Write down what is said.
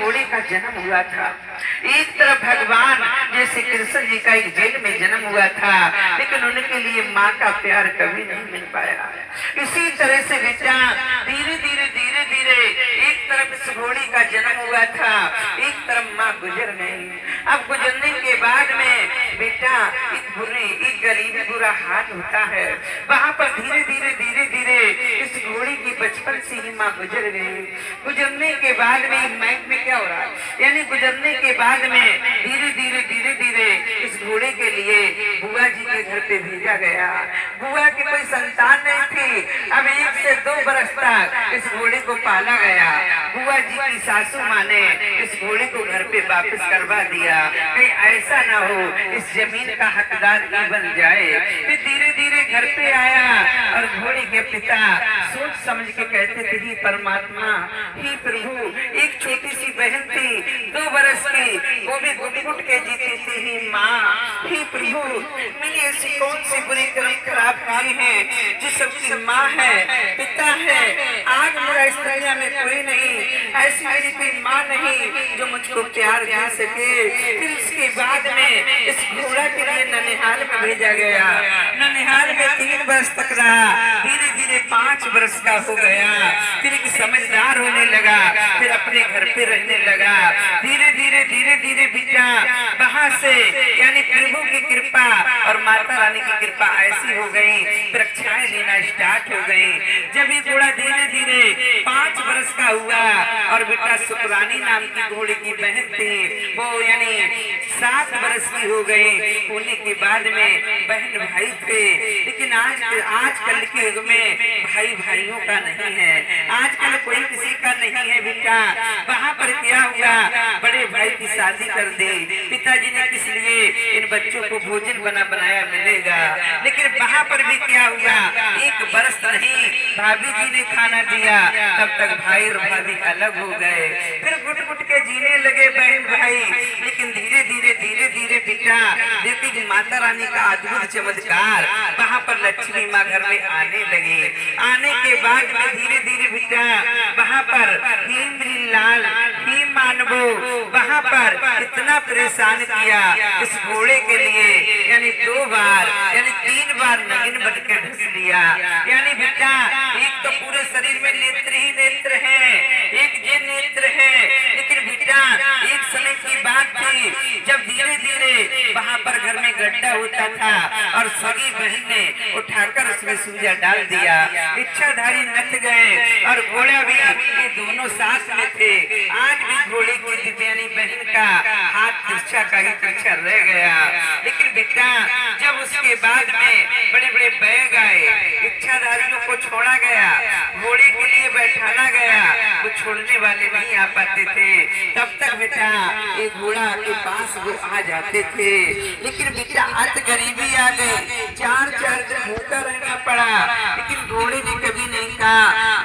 घोड़े का जन्म हुआ था। एक तरफ भगवान जैसे कृष्ण जी का एक जेल में जन्म हुआ था, लेकिन उनके लिए माँ का प्यार कभी नहीं मिल पाया। इसी तरह से बेटा धीरे धीरे धीरे धीरे एक तरफ इस घोड़ी का जन्म हुआ था, एक तरफ माँ गुजर गई। अब गुजरने के बाद में बेटा एक गरीबी बुरा हाल होता है, वहाँ पर धीरे धीरे धीरे धीरे इस घोड़ी की बचपन से ही माँ गुजर गई। गुजरने के बाद में मैप में क्या हो रहा है, यानी गुजरने के बाद में धीरे धीरे धीरे धीरे इस घोड़े के लिए बुआ जी के घर पे भेजा गया। बुआ की कोई संतान नहीं थी। अब 1 से 2 बरस तक इस घोड़े को पाला गया। बुआ जी की सासू माँ ने इस घोड़े को घर पे वापस करवा दिया, कहीं ऐसा ना हो इस जमीन का हकदार ही बन जाए। फिर धीरे धीरे घर पे आया और घोड़े के पिता सोच समझ के कहते थे, ही परमात्मा, ही प्रभु, एक छोटी सी बहन थी 2 बरस की, वो भी घुट-घुट के जीती थी। ही माँ, ही प्रभु, मैंने ऐसी कौन सी बुरी कर्म खराब की है जिस सबकी माँ है, पिता है, आज मेरा इस दुनिया में कोई नहीं, ऐसी मेरी कोई माँ नहीं जो मुझको प्यार दे सके। फिर इसके बाद में इस घोड़ा के लिए ननिहाल में भेजा गया। ननिहाल में 3 बरस तक रहा, धीरे धीरे 5 बरस का हो गया। फिर एक समझदार होने लगा, फिर अपने घर पे रहने लगा। धीरे धीरे धीरे धीरे बेटा वहाँ से यानी प्रभु की कृपा और माता रानी की कृपा ऐसी हो गई, परीक्षाएं लेना स्टार्ट हो गई। जब ये घोड़ा धीरे धीरे 5 बरस का हुआ और बेटा शुक्रानी नाम की घोड़े की बहन थी, वो यानी 7 बरस की हो गई। होने के बाद में बहन भाई थे, लेकिन आजकल के युग में भाई भाइयों का नहीं है, आजकल कोई किसी का नहीं है बेटा। वहाँ पर क्या हुआ, बड़े भाई की शादी कर दी। पिताजी ने किस लिए इन बच्चों को भोजन बनाया मिलेगा, लेकिन वहाँ पर भी क्या हुआ, 1 बरस नहीं भाभी जी ने खाना दिया, तब तक भाई और भाभी अलग हो गए। फिर घुट घुट के जीने लगे बहन भाई। लेकिन धीरे धीरे धीरे धीरे बेटा देखी माता रानी का अद्भुत चमत्कार, वहाँ पर लक्ष्मी माँ घर में आने लगी। आने के बाद में धीरे धीरे बेटा वहाँ पर लाल ही मानवो वहाँ पर इतना परेशान किया इस घोड़े के लिए, यानी 2 बार यानी 3 बार नगिन बन के ढस लिया। यानी बेटा एक तो पूरे शरीर में नेत्र ही नेत्र है, एक ये नेत्र है। लेकिन बेटा एक समय की बात थी जब धीरे धीरे वहाँ पर घर में गड्ढा होता था और सगी बहन ने उठाकर उसमें सूजा डाल दिया। इच्छाधारी नच गए और घोड़ा भी, ये दोनों साथ में थे। आज भी घोड़े की दिव्यानी बहन का हाथ तिरछा का ही तिरछा रह गया। लेकिन बेटा जब उसके बाद में बड़े बड़े बैग आए, इच्छाधारियों को छोड़ा गया, घोड़े के लिए बैठाना गया, वो छोड़ने वाले नहीं आ पाते थे। तब तक बेटा एक घोड़ा के पास वो आ जाते थे। लेकिन बेटा अत गरीबी आ गई, 4 दिन भूखा रहना पड़ा। लेकिन घोड़े ने कभी नहीं कहा